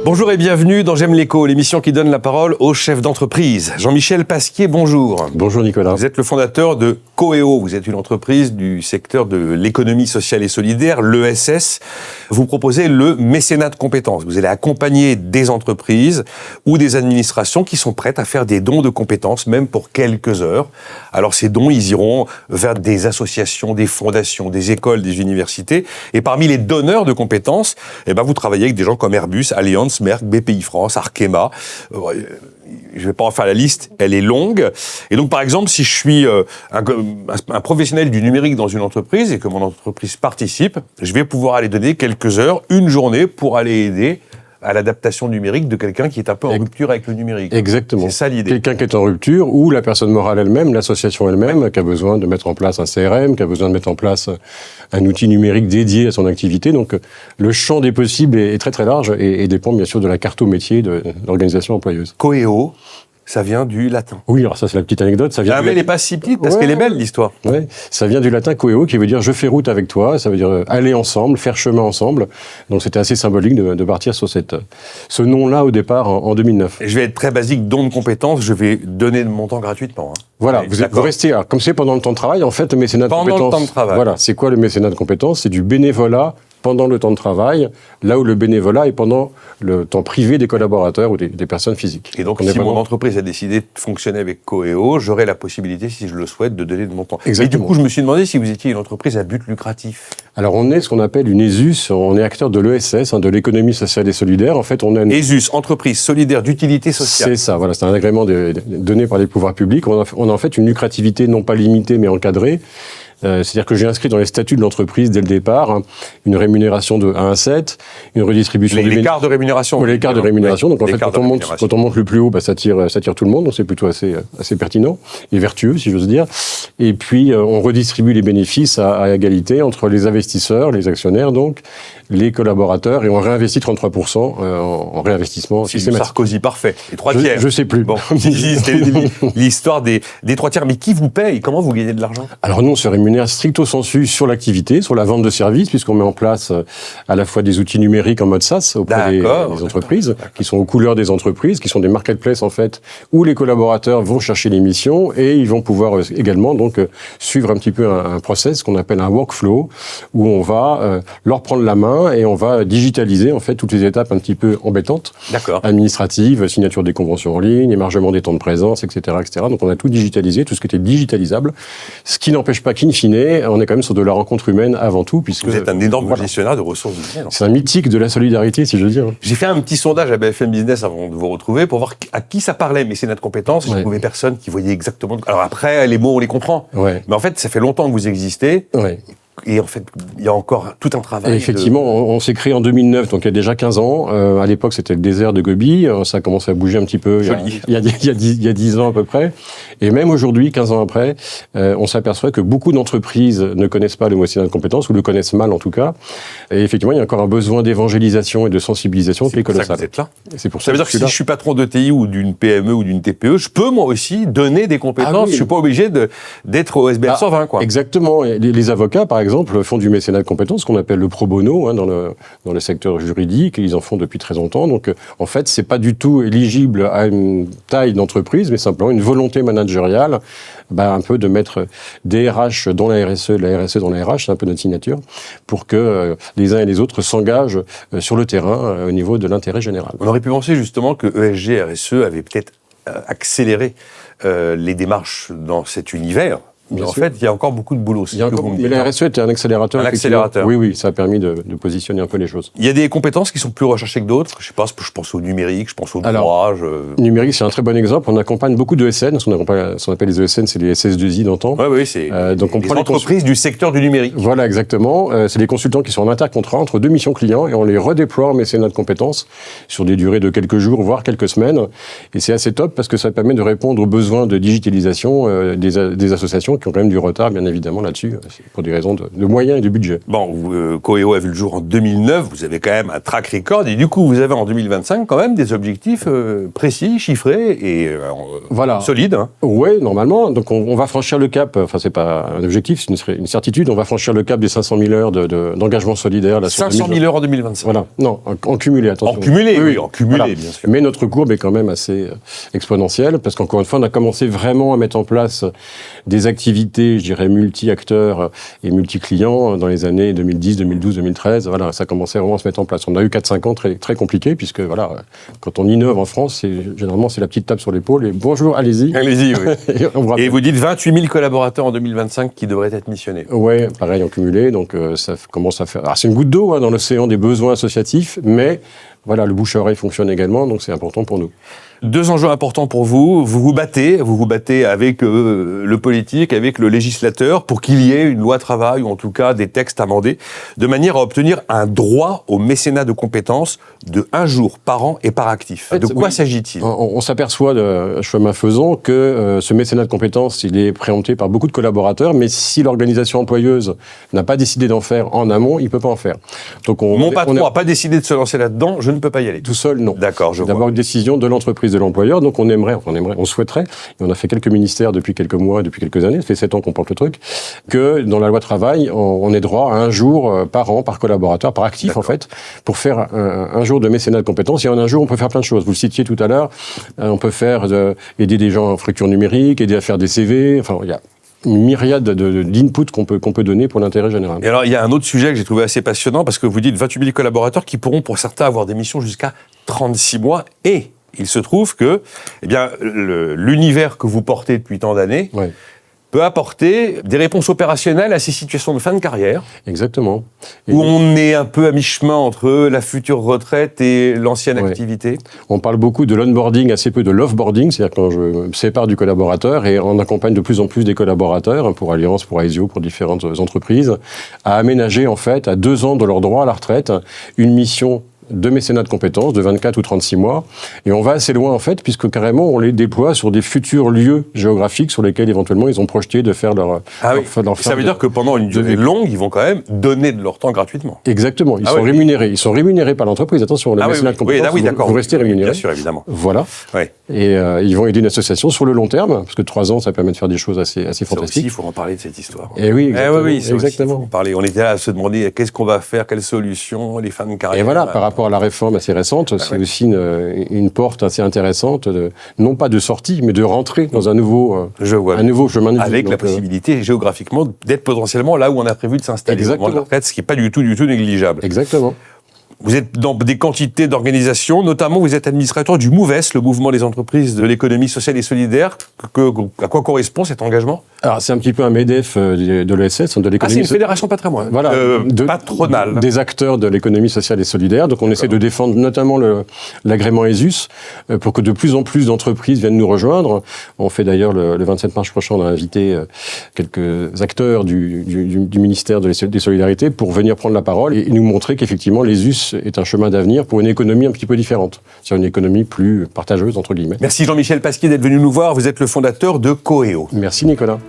Bonjour et bienvenue dans J'aime l'écho, l'émission qui donne la parole aux chefs d'entreprise. Jean-Michel Pasquier, bonjour. Bonjour Nicolas. Vous êtes le fondateur de Coeo. Vous êtes une entreprise du secteur de l'économie sociale et solidaire, l'ESS. Vous proposez le mécénat de compétences. Vous allez accompagner des entreprises ou des administrations qui sont prêtes à faire des dons de compétences, même pour quelques heures. Alors ces dons, ils iront vers des associations, des fondations, des écoles, des universités. Et parmi les donneurs de compétences, vous travaillez avec des gens comme Airbus, Allianz, Merck, BPI France, Arkema. Je ne vais pas en faire la liste, elle est longue. Et donc, par exemple, si je suis un professionnel du numérique dans une entreprise et que mon entreprise participe, je vais pouvoir aller donner quelques heures, une journée, pour aller aider à l'adaptation numérique de quelqu'un qui est un peu en rupture avec le numérique. Exactement. C'est ça l'idée. Quelqu'un qui est en rupture, ou la personne morale elle-même, l'association elle-même, qui a besoin de mettre en place un CRM, qui a besoin de mettre en place un outil numérique dédié à son activité. Donc, le champ des possibles est très très large et dépend bien sûr de la carte au métier de l'organisation employeuse. Coeo, ça vient du latin. Oui, alors ça c'est la petite anecdote. Ça vient mais elle n'est pas si petite parce qu'elle est belle l'histoire. Ouais, ça vient du latin coeo qui veut dire je fais route avec toi. Ça veut dire aller ensemble, faire chemin ensemble. Donc c'était assez symbolique de partir sur ce nom-là au départ en 2009. Et je vais être très basique, don de compétences. Je vais donner de mon temps gratuitement. Voilà, vous restez. Alors, comme c'est pendant le temps de travail, en fait, le mécénat de compétences. Pendant le temps de travail. Voilà, c'est quoi le mécénat de compétences ? C'est du bénévolat pendant le temps de travail, là où le bénévolat est pendant le temps privé des collaborateurs ou des personnes physiques. Et donc, si mon entreprise a décidé de fonctionner avec Coeo, j'aurai la possibilité, si je le souhaite, de donner de mon temps. Exactement. Et du coup, je me suis demandé si vous étiez une entreprise à but lucratif. Alors, on est ce qu'on appelle une ESUS, on est acteur de l'ESS, de l'économie sociale et solidaire. En fait, on a une... ESUS, entreprise solidaire d'utilité sociale. C'est ça, voilà, c'est un agrément donné par les pouvoirs publics. On a en fait une lucrativité non pas limitée, mais encadrée. C'est-à-dire que j'ai inscrit dans les statuts de l'entreprise dès le départ une rémunération de 1 à 7, une redistribution... L'écart de rémunération. L'écart de rémunération. Donc en fait, quand on monte le plus haut, ça tire tout le monde, donc c'est plutôt assez pertinent et vertueux, si j'ose dire. Et puis, on redistribue les bénéfices à égalité entre les investisseurs, les actionnaires, donc, les collaborateurs, et on réinvestit 33% en réinvestissement systématique. Sarkozy parfait. Les 3 tiers. Je sais plus. Bon, c'était l'histoire des 3 tiers. Mais qui vous paye ? Comment vous gagnez de l'argent ? Alors nous, on se rémunère stricto sensu sur l'activité, sur la vente de services, puisqu'on met en place à la fois des outils numériques en mode SaaS auprès des entreprises, qui sont aux couleurs des entreprises, qui sont des marketplaces en fait, où les collaborateurs vont chercher les missions et ils vont pouvoir également donc suivre un petit peu un process qu'on appelle un workflow, où on va leur prendre la main et on va digitaliser en fait toutes les étapes un petit peu embêtantes, administratives, signature des conventions en ligne, émargement des temps de présence, etc., etc. Donc on a tout digitalisé, tout ce qui était digitalisable, ce qui n'empêche pas qu'in fine, on est quand même sur de la rencontre humaine avant tout, puisque... Vous êtes un énorme gestionnaire de ressources humaines. C'est un mythique de la solidarité, si je veux dire. J'ai fait un petit sondage à BFM Business avant de vous retrouver pour voir à qui ça parlait, mécénat de compétences. J'ai trouvé personne qui voyait exactement... Alors après, les mots, on les comprend. Ouais. Mais en fait, ça fait longtemps que vous existez. Ouais. Et en fait, il y a encore tout un travail. Et effectivement, on s'est créé en 2009, donc il y a déjà 15 ans. À l'époque, c'était le désert de Gobi. Ça a commencé à bouger un petit peu il y a 10 ans à peu près. Et même aujourd'hui, 15 ans après, on s'aperçoit que beaucoup d'entreprises ne connaissent pas le mécénat de compétences, ou le connaissent mal en tout cas. Et effectivement, il y a encore un besoin d'évangélisation et de sensibilisation qui est colossal. C'est pour ça que vous êtes là. C'est pour ça veut dire que si je suis patron d'ETI ou d'une PME ou d'une TPE, je peux moi aussi donner des compétences. Ah oui. Je suis pas obligé d'être au SBF 120, quoi. Exactement. Les avocats, par exemple, font du mécénat de compétences, qu'on appelle le pro bono dans le secteur juridique, et ils en font depuis très longtemps. Donc, en fait, c'est pas du tout éligible à une taille d'entreprise, mais simplement une volonté managériale, un peu de mettre des RH dans la RSE dans la RH, c'est un peu notre signature, pour que les uns et les autres s'engagent sur le terrain au niveau de l'intérêt général. On aurait pu penser justement que ESG, RSE avait peut-être accéléré les démarches dans cet univers. Mais en fait, il y a encore beaucoup de boulot. Mais la RSE était un accélérateur. Oui, ça a permis de positionner un peu les choses. Il y a des compétences qui sont plus recherchées que d'autres. Je sais pas, je pense au numérique, je pense au droit. Numérique, c'est un très bon exemple. On accompagne beaucoup de ESN. Ce qu'on appelle les ESN, c'est les SS2I d'antan. Oui, c'est donc on les entreprises du secteur du numérique. Voilà, exactement. C'est des consultants qui sont en intercontrat entre 2 missions clients et on les redéploie en mécénat de compétences sur des durées de quelques jours, voire quelques semaines. Et c'est assez top parce que ça permet de répondre aux besoins de digitalisation des associations administrations qui ont quand même du retard, bien évidemment, là-dessus, pour des raisons de moyens et de budget. Bon, Coeo a vu le jour en 2009, vous avez quand même un track record, et du coup, vous avez en 2025 quand même des objectifs précis, chiffrés et solides. Hein. Oui, normalement. Donc, on va franchir le cap, enfin, c'est pas un objectif, c'est une certitude, on va franchir le cap des 500 000 heures d'engagement solidaire. Là, 500 000 heures en 2025. Voilà. Non, en cumulé, attention. En cumulé, oui, en cumulé, voilà. Bien sûr. Mais notre courbe est quand même assez exponentielle, parce qu'encore une fois, on a commencé vraiment à mettre en place des activités, je dirais, multi-acteurs et multi-clients dans les années 2010, 2012, 2013. Voilà, ça commençait vraiment à se mettre en place. On a eu 4-5 ans très, très compliqués, puisque voilà, quand on innove en France, généralement, c'est la petite tape sur l'épaule et bonjour, allez-y. Allez-y, oui. Et vous dites 28 000 collaborateurs en 2025 qui devraient être missionnés. Oui, pareil, en cumulé, donc ça commence à faire... Alors, c'est une goutte d'eau dans l'océan des besoins associatifs, mais voilà, le bouche-à-oreille fonctionne également, donc c'est important pour nous. 2 enjeux importants pour vous. Vous vous battez avec le politique, avec le législateur, pour qu'il y ait une loi travail, ou en tout cas des textes amendés, de manière à obtenir un droit au mécénat de compétences de 1 jour par an et par actif. De quoi s'agit-il ? On s'aperçoit, chemin faisant, que ce mécénat de compétences, il est préempté par beaucoup de collaborateurs, mais si l'organisation employeuse n'a pas décidé d'en faire en amont, il ne peut pas en faire. Donc mon patron n'a pas décidé de se lancer là-dedans, je ne peux pas y aller. Tout seul, non. D'accord, je vois. D'abord une décision de l'entreprise, de l'employeur, donc on souhaiterait, et on a fait quelques ministères depuis quelques mois, depuis quelques années, ça fait 7 ans qu'on porte le truc, que dans la loi travail, on ait droit à 1 jour par an, par collaborateur, par actif en fait, pour faire un jour de mécénat de compétences. Et en 1 jour, on peut faire plein de choses. Vous le citiez tout à l'heure, on peut aider des gens en fracture numérique, aider à faire des CV, enfin il y a une myriade d'inputs qu'on peut donner pour l'intérêt général. Et alors, il y a un autre sujet que j'ai trouvé assez passionnant, parce que vous dites 28 000 collaborateurs qui pourront, pour certains, avoir des missions jusqu'à 36 mois, et il se trouve que l'univers que vous portez depuis tant d'années peut apporter des réponses opérationnelles à ces situations de fin de carrière. Exactement. Où on est un peu à mi-chemin entre la future retraite et l'ancienne activité. On parle beaucoup de l'onboarding, assez peu de l'offboarding, c'est-à-dire quand je me sépare du collaborateur, et on accompagne de plus en plus des collaborateurs, pour Allianz, pour Aesio, pour différentes entreprises, à aménager en fait, à 2 ans de leur droit à la retraite, une mission de mécénat de compétences de 24 ou 36 mois. Et on va assez loin, en fait, puisque carrément, on les déploie sur des futurs lieux géographiques sur lesquels, éventuellement, ils ont projeté de faire leur... Ça veut dire que pendant une durée longue, ils vont quand même donner de leur temps gratuitement. Exactement. Ils sont rémunérés. Ils sont rémunérés par l'entreprise. Attention, le mécénat de compétences, vous restez rémunérés. Bien sûr, évidemment. Voilà. Et ils vont aider une association sur le long terme, parce que 3 ans, ça permet de faire des choses assez fantastiques. Ça aussi, il faut en parler de cette histoire. Et oui, exactement. Exactement. Faut en parler. On était là à se demander qu'est-ce qu'on va faire, quelles solutions, les fins de carrière. Et voilà, par rapport à la réforme assez récente, c'est aussi une porte assez intéressante, non pas de sortie, mais de rentrer dans un nouveau chemin de vie. Avec la possibilité, géographiquement, d'être potentiellement là où on a prévu de s'installer. Exactement. Dans la retraite, ce qui n'est pas du tout négligeable. Exactement. Vous êtes dans des quantités d'organisations, notamment vous êtes administrateur du MOVES, le mouvement des entreprises de l'économie sociale et solidaire. À quoi correspond cet engagement ? Alors c'est un petit peu un MEDEF de l'ESS, de l'économie... c'est une fédération patrimoine, voilà, patronale. Des acteurs de l'économie sociale et solidaire. Donc on essaie de défendre notamment l'agrément ESUS pour que de plus en plus d'entreprises viennent nous rejoindre. On fait d'ailleurs le 27 mars prochain, on a invité quelques acteurs du ministère des Solidarités pour venir prendre la parole et nous montrer qu'effectivement l'ESUS est un chemin d'avenir pour une économie un petit peu différente. C'est une économie plus partageuse, entre guillemets. Merci Jean-Michel Pasquier d'être venu nous voir. Vous êtes le fondateur de Coeo. Merci Nicolas.